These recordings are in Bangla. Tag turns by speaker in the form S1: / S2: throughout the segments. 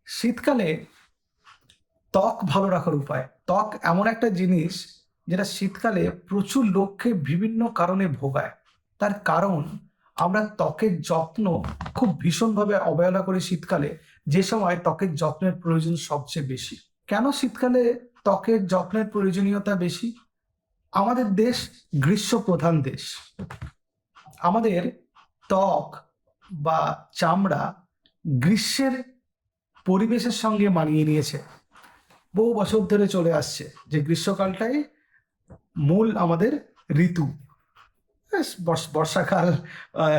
S1: শীতকালে ত্বক ভালো রাখার উপায়। ত্বক এমন একটা জিনিস যেটা শীতকালে প্রচুর লোককে বিভিন্ন কারণে ভোগায়। তার কারণ আমরা ত্বকের যত্ন খুব ভীষণভাবে অবহেলা করি শীতকালে, যে সময় ত্বকের যত্নের প্রয়োজন সবচেয়ে বেশি। কেন শীতকালে ত্বকের যত্নের প্রয়োজনীয়তা বেশি? আমাদের দেশ গ্রীষ্মপ্রধান দেশ। আমাদের ত্বক বা চামড়া গ্রীষ্মের পরিবেশের সঙ্গে মানিয়ে নিয়েছে। বহু বছর ধরে চলে আসছে যে গ্রীষ্মকালটাই মূল আমাদের ঋতু। বর্ষাকাল,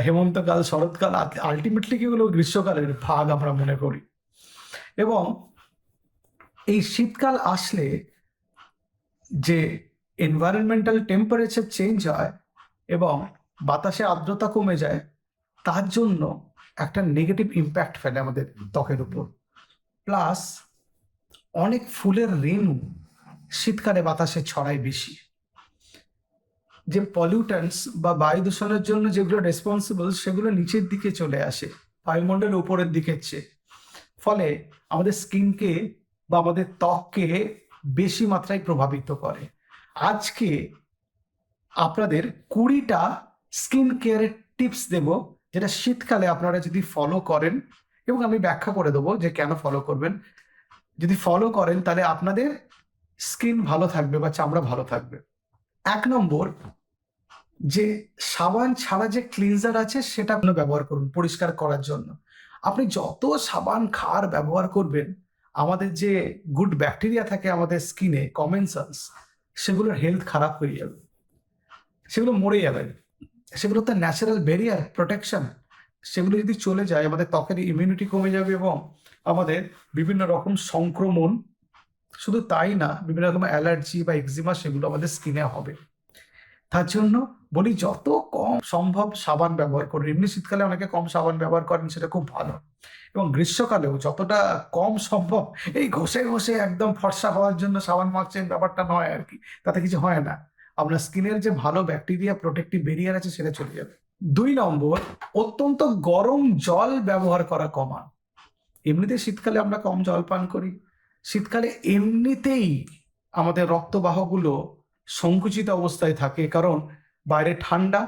S1: হেমন্তকাল, শরৎকাল আল্টিমেটলি কি হলো গ্রীষ্মকালের ভাগ আমরা মনে করি। এবং এই শীতকাল আসলে যে এনভায়রনমেন্টাল টেম্পারেচার চেঞ্জ হয় এবং বাতাসে আর্দ্রতা কমে যায়, তার জন্য একটা নেগেটিভ ইম্প্যাক্ট ফেলে আমাদের ত্বকের উপর। প্লাস অনেক ফুলের রেণু শীতকালে বাতাসে ছড়ায় বেশি। যে পলিউট্যান্টস বা বায়ু দূষণের জন্য যেগুলো রেসপন্সিবল, সেগুলো নিচের দিকে চলে আসে বায়ুমণ্ডলের উপরের দিকের চেয়ে। ফলে আমাদের স্কিনকে বা আমাদের ত্বককে বেশি মাত্রায় প্রভাবিত করে। আজকে আপনাদের 20টা স্কিন কেয়ারের টিপস দেব, যেটা শীতকালে আপনারা যদি ফলো করেন, এবং আমি ব্যাখ্যা করে দেবো যে কেন ফলো করবেন। যদি ফলো করেন তাহলে আপনাদের স্কিন ভালো থাকবে বা চামড়া ভালো থাকবে। 1 নম্বর, যে সাবান ছাড়া যে ক্লিনজার আছে সেটা আপনি ব্যবহার করুন পরিষ্কার করার জন্য। আপনি যত সাবান খার ব্যবহার করবেন, আমাদের যে গুড ব্যাকটেরিয়া থাকে আমাদের স্কিনে, কমেনসেন্স, সেগুলোর হেলথ খারাপ হয়ে যাবে, সেগুলো মরে যাবে। সেগুলো তো ন্যাচারাল ব্যারিয়ার প্রোটেকশন, সেগুলো যদি চলে যায় আমাদের ত্বকের ইমিউনিটি কমে যাবে এবং আমাদের বিভিন্ন রকম সংক্রমণ, শুধু তাই না, বিভিন্ন রকম অ্যালার্জি বা এক্সিমা সেগুলো আমাদের স্কিনে হবে। তার জন্য বলি যত কম সম্ভব সাবান ব্যবহার করুন। এমনি শীতকালে অনেকে কম সাবান ব্যবহার করেন, সেটা খুব ভালো। এবং গ্রীষ্মকালেও যতটা কম সম্ভব এই ঘষে ঘষে একদম ফর্সা হওয়ার জন্য সাবান মাখছেন, ব্যাপারটা নয় আর কি, তাতে কিছু হয় না। আপনার স্কিনের যে ভালো ব্যাকটেরিয়া প্রোটেক্টিভ ব্যারিয়ার আছে সেটা চলে যাবে। 2 নম্বর, অত্যন্ত গরম জল ব্যবহার করা কমান। এমনিতে শীতকালে আমরা কম জল পান করি। শীতকালে এমনিতেই আমাদের রক্তবাহগুলো সংকুচিত অবস্থায় থাকে, কারণ বাইরে ঠান্ডা,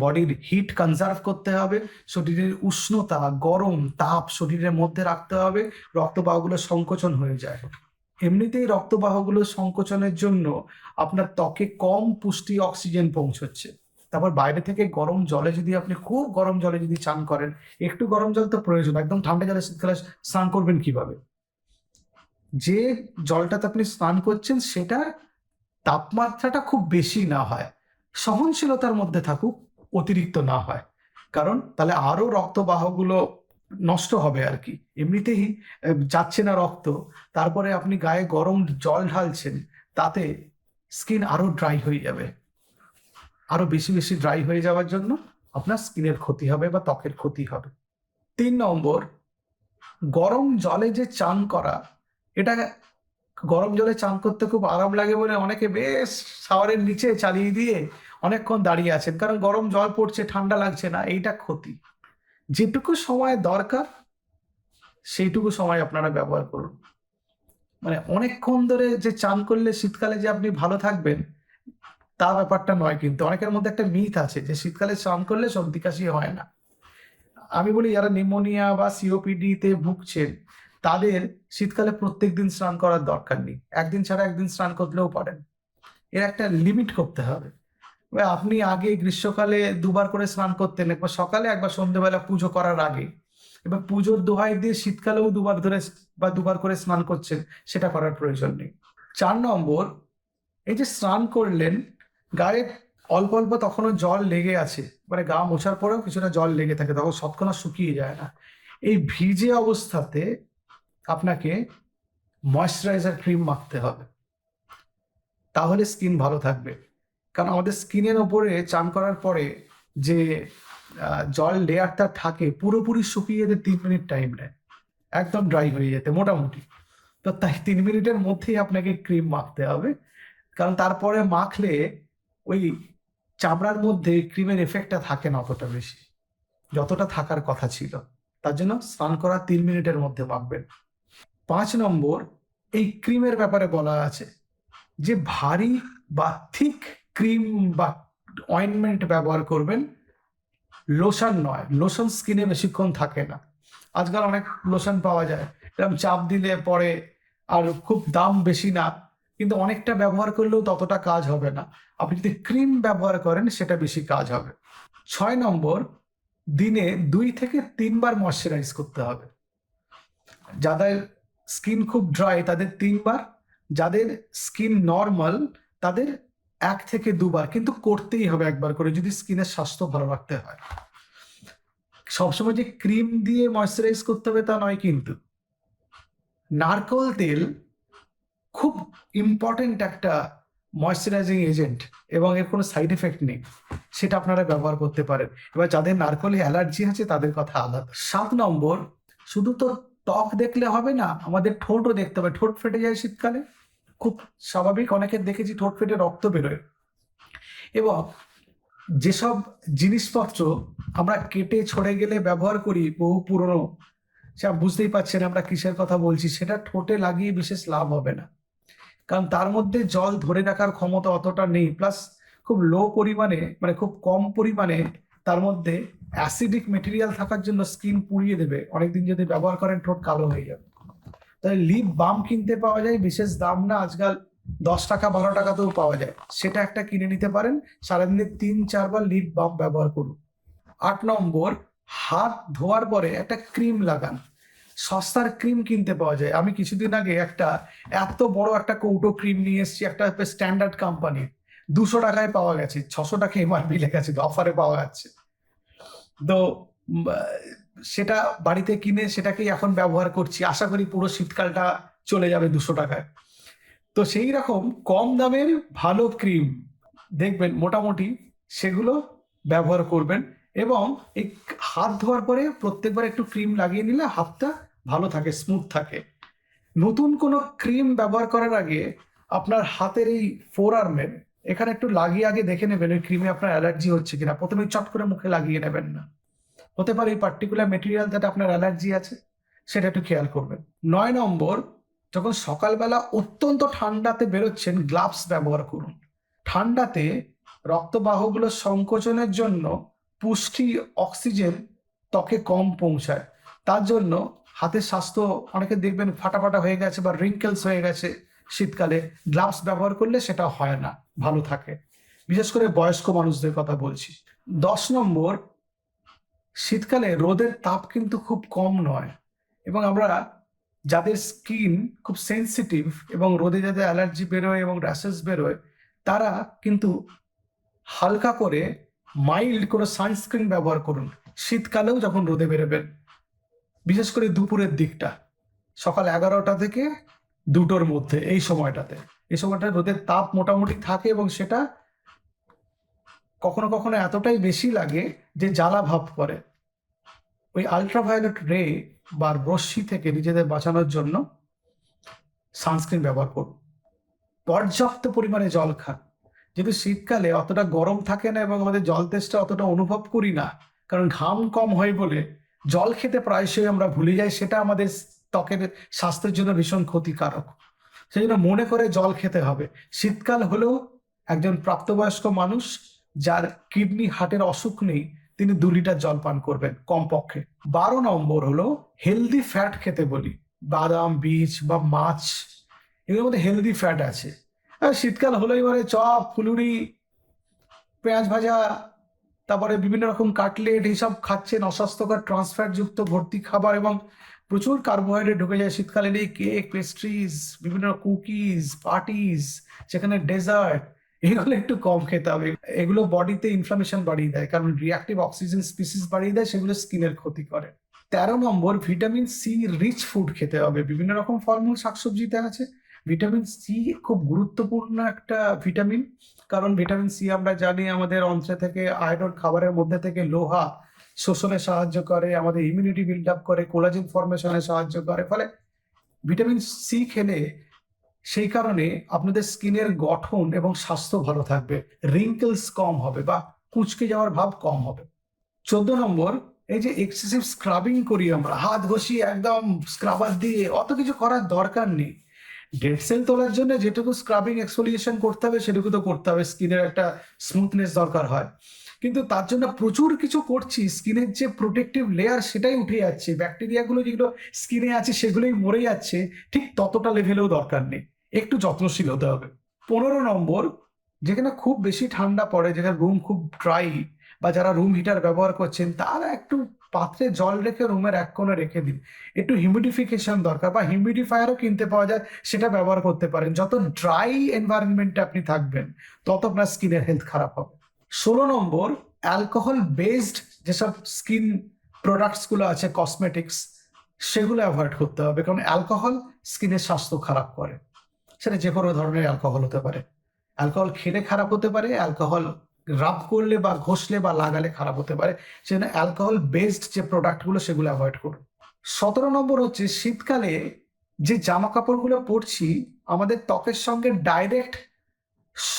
S1: বডির হিট কনজার্ভ করতে হবে, শরীরের উষ্ণতা, গরম তাপ শরীরের মধ্যে রাখতে হবে, রক্তবাহগুলো সংকোচন হয়ে যায়। এমনিতেই রক্তবাহগুলো সংকোচনের জন্য আপনার ত্বকে কম পুষ্টি অক্সিজেন পৌঁছচ্ছে। তারপর বাইরে থেকে গরম জলে যদি আপনি খুব গরম জলে যদি চান করেন, একটু গরম জল তো প্রয়োজন, একদম ঠান্ডা জলে শীতকালে স্নান করবেন কিভাবে? যে জলটাতে আপনি স্নান করছেন সেটার তাপমাত্রাটা খুব বেশি না হয়, সহনশীলতার মধ্যে থাকুক, অতিরিক্ত না হয়। কারণ তাহলে আরো রক্তবাহগুলো নষ্ট হবে আর কি। এমনিতেই যাচ্ছে না রক্ত, তারপরে আপনি গায়ে গরম জল ঢালছেন, তাতে স্কিন আরো ড্রাই হয়ে যাবে। আরো বেশি বেশি ড্রাই হয়ে যাওয়ার জন্য আপনার স্কিনের ক্ষতি হবে বা ত্বকের ক্ষতি হবে। 3 নম্বর, গরম জলে যে চান করা, এটা গরম জলে চান করতে খুব আরাম লাগে বলে অনেকে বেশ শাওয়ারের নিচে চালিয়ে দিয়ে অনেকক্ষণ দাঁড়িয়ে আছেন, কারণ গরম জল পড়ছে, ঠান্ডা লাগছে না। এইটা ক্ষতি। যেটুকু সময় দরকার সেইটুকু সময় আপনারা ব্যবহার করুন। মানে অনেকক্ষণ ধরে যে চান করলে শীতকালে যে আপনি ভালো থাকবেন, তা ব্যাপারটা নয়। কিন্তু অনেকের মধ্যে একটা মিথ আছে যে শীতকালে স্নান করলে সর্দি কাশি হয় না। আমি বলি যারা নিউমোনিয়া বা সিওপিডি তে ভুগছেন, তাদের শীতকালে প্রত্যেকদিন স্নান করার দরকার নেই। একদিন ছাড়া একদিন স্নান করলেও পারেন। এর একটা লিমিট করতে হবে। এবার আপনি আগে গ্রীষ্মকালে 2 বার করে স্নান করতেন, একবার সকালে একবার সন্ধ্যেবেলা পুজো করার আগে। এবার পুজোর দোহাই দিয়ে শীতকালেও 2 বার ধরে বা 2 বার করে স্নান করছেন, সেটা করার প্রয়োজন নেই। 4 নম্বর, এই যে স্নান করলেন, গায়ে অল্প অল্প তখনও জল লেগে আছে, মানে গা মোছার পরেও কিছুটা জল লেগে থাকে, তখন তৎক্ষণাৎ শুকিয়ে যায় না। এই ভিজে অবস্থাতে আপনাকে ময়েশ্চারাইজার ক্রিম মাখতে হবে, তাহলে স্কিন ভালো থাকবে। কারণ আমাদের স্কিনের ওপরে চান করার পরে যে জল লেয়ারটা থাকে, পুরোপুরি শুকিয়ে যেতে 3 মিনিট টাইম নেয়, একদম ড্রাই হয়ে যেতে মোটামুটি। তো তাই 3 মিনিটের মধ্যেই আপনাকে ক্রিম মাখতে হবে, কারণ তারপরে মাখলে ওই চামড়ার মধ্যে ক্রিমের এফেক্টটা থাকে না অতটা বেশি, যতটা থাকার কথা ছিল। তার জন্য স্নান করার 3 মিনিটের মধ্যে মাখবেন। 5 নম্বর, এই ক্রিমের ব্যাপারে বলা আছে যে ভারী বা থিক ক্রিম বা অয়েন্টমেন্ট ব্যবহার করবেন, লোশন নয়। লোশন স্কিনে বেশিক্ষণ থাকে না। আজকাল অনেক লোশন পাওয়া যায়, এরকম চাপ দিলে পরে, আর খুব দাম বেশি না, কিন্তু অনেকটা ব্যবহার করলেও ততটা কাজ হবে না। আপনি যদি ক্রিম ব্যবহার করেন সেটা বেশি কাজ হবে। 6 নম্বর, দিনে 2 থেকে 3 বার ময়শ্চারাইজ করতে হবে। যাদের স্কিন খুব ড্রাই তাদের 3 বার, যাদের স্কিন নর্মাল তাদের 1 থেকে 2 বার, কিন্তু করতেই হবে একবার করে যদি স্কিনের স্বাস্থ্য ভালো রাখতে হয়। সবসময় যে ক্রিম দিয়ে ময়শ্চারাইজ করতে হবে তা নয় কিন্তু। নারকেল তেল খুব ইম্পর্টেন্ট একটা ময়শ্চারাইজিং এজেন্ট এবং এর কোনো সাইড এফেক্ট নেই, সেটা আপনারা ব্যবহার করতে পারেন। এবার যাদের নারকেলে অ্যালার্জি আছে তাদের কথা আলাদা। 7 নম্বর, শুধু তো ত্বক দেখলে হবে না, আমাদের ঠোঁটও দেখতে হবে। ঠোঁট ফেটে যায় শীতকালে, খুব স্বাভাবিক, অনেকের দেখেছি ঠোঁট ফেটে রক্ত বেরোয়। এবং যেসব জিনিসপত্র আমরা কেটে ছড়ে গেলে ব্যবহার করি বহু পুরনো, সে বুঝতেই পারছেন আমরা কিসের কথা বলছি, সেটা ঠোঁটে লাগিয়ে বিশেষ লাভ হবে না, কারণ তার মধ্যে জল ধরে রাখার ক্ষমতা অতটা নেই। প্লাস খুব লো পরিমাণে, মানে খুব কম পরিমাণে তার মধ্যে অ্যাসিডিক মেটেরিয়াল থাকার জন্য স্কিন পুড়িয়ে দেবে। অনেকদিন যদি ব্যবহার করেন ঠোঁট কালো হয়ে যাবে। তাই লিপ বাম কিনতে পাওয়া যায়, বিশেষ দাম না, আজকাল 10 টাকা 12 টাকাতেও পাওয়া যায়, সেটা একটা কিনে নিতে পারেন। সারাদিনে 3-4 বার লিপ বাম ব্যবহার করুন। 8 নম্বর, হাত ধোয়ার পরে একটা ক্রিম লাগান। সস্তার ক্রিম কিনতে পাওয়া যায়। আমি কিছুদিন আগে একটা এত বড় একটা কৌটো ক্রিম নিয়ে এসেছি, একটা স্ট্যান্ডার্ড কোম্পানির, 200 টাকায় পাওয়া গেছে, 600 টাকা এমআরপি লেখা আছে, অফারে পাওয়া যাচ্ছে। তো সেটা বাড়িতে কিনে সেটাকেই এখন ব্যবহার করছি, আশা করি পুরো শীতকালটা চলে যাবে 200 টাকায়। তো সেই রকম কম দামের ভালো ক্রিম দেখবেন মোটামুটি, সেগুলো ব্যবহার করবেন। এবং এই হাত ধোয়ার পরে প্রত্যেকবার একটু ক্রিম লাগিয়ে নিলে হাতটা ভালো থাকে, স্মুথ থাকে। নতুন কোনো ক্রিম ব্যবহার করার আগে আপনার হাতের এই ফোর আর্মের এখানে একটু লাগিয়ে আগে দেখে নেবেন ওই ক্রিমে আপনার অ্যালার্জি হচ্ছে কিনা। প্রথমে চট করে মুখে লাগিয়ে নেবেন না, হতে পারে এই পার্টিকুলার মেটেরিয়ালটাতে আপনার অ্যালার্জি আছে, সেটা একটু খেয়াল করবেন। 9 নম্বর, যখন সকালবেলা অত্যন্ত ঠান্ডাতে বেরোচ্ছেন গ্লাভস ব্যবহার করুন। ঠান্ডাতে রক্তবাহগুলো সংকোচনের জন্য পুষ্টি অক্সিজেন ত্বকে কম পৌঁছায়, তার জন্য হাতের স্বাস্থ্য, অনেকে দেখবেন ফাটা ফাটা হয়ে গেছে বা রিঙ্কেলস হয়ে গেছে, শীতকালে গ্লাভস ব্যবহার করলে সেটা হয় না, ভালো থাকে। বিশেষ করে বয়স্ক মানুষদের কথা বলছি। 10 নম্বর, শীতকালে রোদের তাপ কিন্তু খুব কম নয়, এবং আমরা যাদের স্কিন খুব সেন্সিটিভ এবং রোদে যাদের অ্যালার্জি বেরোয় এবং র্যাশেস বেরোয়, তারা কিন্তু হালকা করে মাইল্ড কোনো সানস্ক্রিন ব্যবহার করুন শীতকালেও যখন রোদে বেরোবেন, বিশেষ করে দুপুরের দিকটা, সকাল 11টা থেকে 2টোর মধ্যে। এই সময়টাতে রোদের তাপ মোটামুটি থাকে এবং সেটা কখনো কখনো এতটাই বেশি লাগে যে জ্বালা ভাব করে। ওই আলট্রাভায়োলেট রে বা রশ্মি থেকে নিজেদের বাঁচানোর জন্য সানস্ক্রিন ব্যবহার করুন। পর্যাপ্ত পরিমাণে জল খান, যেহেতু শীতকালে অতটা গরম থাকে না এবং আমাদের জল তেষ্টা অতটা অনুভব করি না, কারণ ঘাম কম হয় বলে জল খেতে প্রায়শই আমরা ভুলে যাই, সেটা আমাদের ত্বকের স্বাস্থ্যের জন্য ভীষণ ক্ষতিকারক। সেই জন্য মনে করে জল খেতে হবে। শীতকাল হলেও একজন প্রাপ্তবয়স্ক মানুষ যার কিডনি হার্টের অসুখ নেই তিনি 2 লিটার জল পান করবেন কমপক্ষে। 12 নম্বর হলো হেলদি ফ্যাট খেতে বলি। বাদাম, বীজ বা মাছ, এগুলোর মধ্যে হেলদি ফ্যাট আছে। শীতকাল হলো এবারে চপ, ফুলুরি, পেঁয়াজ ভাজা, তারপরে বিভিন্ন রকম কাটলেট, এইসব খাচ্ছেন, অস্বাস্থ্যকর ট্রান্সফ্যাট যুক্ত ভর্তি খাবার এবং প্রচুর কার্বোহাইড্রেট ঢুকে যায় শীতকালে। এই কেক, পেস্ট্রিজ, বিভিন্ন কুকিজ, পার্টিজ, সেখানে ডেজার্ট, এগুলো একটু কম খেতে হবে। এগুলো বডিতে ইনফ্লামেশন বাড়িয়ে দেয়, কারণ রিঅ্যাক্টিভ অক্সিজেন স্পিসিস বাড়িয়ে দেয়, সেগুলো স্কিনের ক্ষতি করে। 13 নম্বর, ভিটামিন সি রিচ ফুড খেতে হবে। বিভিন্ন রকম ফলমূল শাকসবজিতে আছে ভিটামিন সি, খুব গুরুত্বপূর্ণ একটা ভিটামিন, কারণ ভিটামিন সি আমরা জানি আমাদের অন্ত্রে থেকে আয়রন, খাবারের মধ্যে থেকে লোহা শোষণে সাহায্য করে, আমাদের ইমিউনিটি বিল্ড আপ করে, কোলাজেন ফর্মেশনে সাহায্য করে। ফলে ভিটামিন সি খেলে সেই কারণে আপনাদের স্কিনের গঠন এবং স্বাস্থ্য ভালো থাকবে, রিঙ্কেলস কম হবে বা কুঁচকে যাওয়ার ভাব কম হবে। 14 নম্বর, এই যে এক্সেসিভ স্ক্রাবিং করি আমরা, হাত ঘষিয়ে একদম স্ক্রাবার দিয়ে, অত কিছু করার দরকার নেই। ডেড সেল তোলার জন্য যেটুকু স্ক্রাবিং এক্সফোলিয়েশন করতে হবে সেটুকু তো করতে হবে, স্কিনের একটা স্মুথনেস দরকার হয়। কিন্তু তার জন্য প্রচুর কিছু করছি, স্কিনের যে প্রোটেক্টিভ লেয়ার সেটাই উঠে যাচ্ছে, ব্যাকটেরিয়াগুলো যেগুলো স্কিনে আছে সেগুলোই মরে যাচ্ছে, ঠিক ততটা লেভেলেও দরকার নেই, একটু যত্নশীল হতে হবে। 15 নম্বর, যেখানে খুব বেশি ঠান্ডা পড়ে, যেখানে রুম খুব ড্রাই, বা যারা রুম হিটার ব্যবহার করছেন তারা একটু পাত্রে জল রেখে রুমের এক কোণে রেখে দিন। একটু হিউমিডিফিকেশন দরকার, বা হিউমিডিফায়ারও কিনতে পাওয়া যায়, সেটা ব্যবহার করতে পারেন। যত ড্রাই এনভায়রনমেন্টে আপনি থাকবেন তত আপনার স্কিনের হেলথ খারাপ হবে। 16 নম্বর, অ্যালকোহল বেসড যেসব স্কিন প্রোডাক্টস গুলো আছে, কসমেটিক্স, সেগুলো অ্যাভয়েড করতে হবে, কারণ অ্যালকোহল স্কিনের স্বাস্থ্য খারাপ করে। সেটা যে কোনো ধরনের অ্যালকোহল হতে পারে, অ্যালকোহল খেলে খারাপ হতে পারে, অ্যালকোহল রাব করলে বা ঘষলে বা লাগালে খারাপ হতে পারে, সেজন্য অ্যালকোহল বেসড যে প্রোডাক্টগুলো সেগুলো অ্যাভয়েড করুন। 17 নম্বর হচ্ছে, শীতকালে যে জামা কাপড়গুলো পরছি আমাদের ত্বকের সঙ্গে ডাইরেক্ট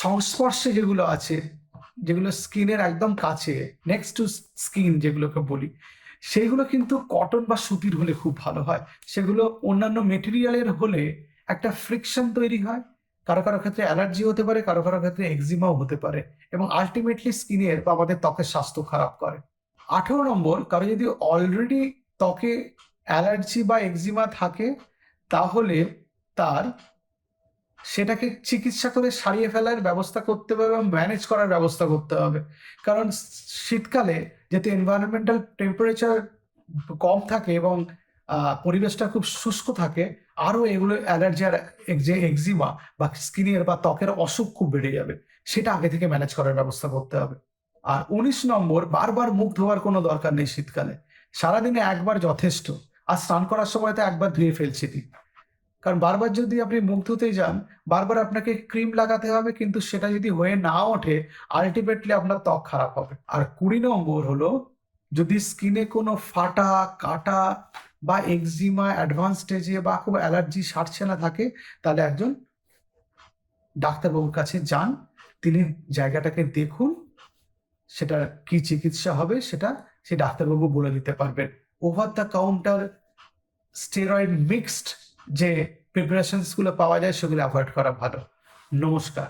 S1: সংস্পর্শে যেগুলো আছে, যেগুলো স্কিনের একদম কাছে, নেক্সট টু স্কিন যেগুলোকে বলি, সেইগুলো কিন্তু কটন বা সুতির হলে খুব ভালো হয়। সেগুলো অন্যান্য মেটেরিয়ালের হলে একটা ফ্রিকশন তৈরি হয়, কারো কারো ক্ষেত্রে অ্যালার্জি হতে পারে, কারো কারো ক্ষেত্রে এক্সিমাও হতে পারে, এবং আলটিমেটলি স্কিনের বা আমাদের ত্বকের স্বাস্থ্য খারাপ করে। 18 নম্বর, কারো যদি অলরেডি ত্বকে অ্যালার্জি বা এক্সিমা থাকে, তাহলে তার সেটাকে চিকিৎসা করে সারিয়ে ফেলার ব্যবস্থা করতে হবে এবং ম্যানেজ করার ব্যবস্থা করতে হবে। কারণ শীতকালে যেহেতু এনভায়রনমেন্টাল টেম্পারেচার কম থাকে এবং পরিবেশটা খুব শুষ্ক থাকে, আরো এগুলো অ্যালার্জি আর যে এক্সিমা বা স্কিনের বা ত্বকের অসুখ খুব বেড়ে যাবে, সেটা আগে থেকে ম্যানেজ করার ব্যবস্থা করতে হবে। আর 19 নম্বর, বারবার মুখ ধোয়ার কোনো দরকার নেই শীতকালে, সারাদিনে একবার যথেষ্ট। আর স্নান করার সময় তো একবার ধুয়ে ফেলছি ঠিক, কারণ বারবার যদি আপনি মুখ ধুতে যান, বারবার আপনাকে ক্রিম লাগাতে হবে, কিন্তু সেটা যদি হয়ে না ওঠে, আলটিমেটলি আপনার ত্বক খারাপ হবে। আর 20 নম্বর হলো, যদি স্কিনে কোনো ফাটা, কাটা বা এক্সিমা অ্যাডভান্স স্টেজে বা খুব অ্যালার্জি সারছে না থাকে, তাহলে একজন ডাক্তারবাবুর কাছে যান, তিনি জায়গাটাকে দেখুন, সেটা কি চিকিৎসা হবে সেটা সেই ডাক্তারবাবু বলে দিতে পারবেন। Over the counter steroid mixed যে প্রিপারেশনস গুলো পাওয়া যায় সেগুলো অ্যাভয়েড করা ভালো। নমস্কার।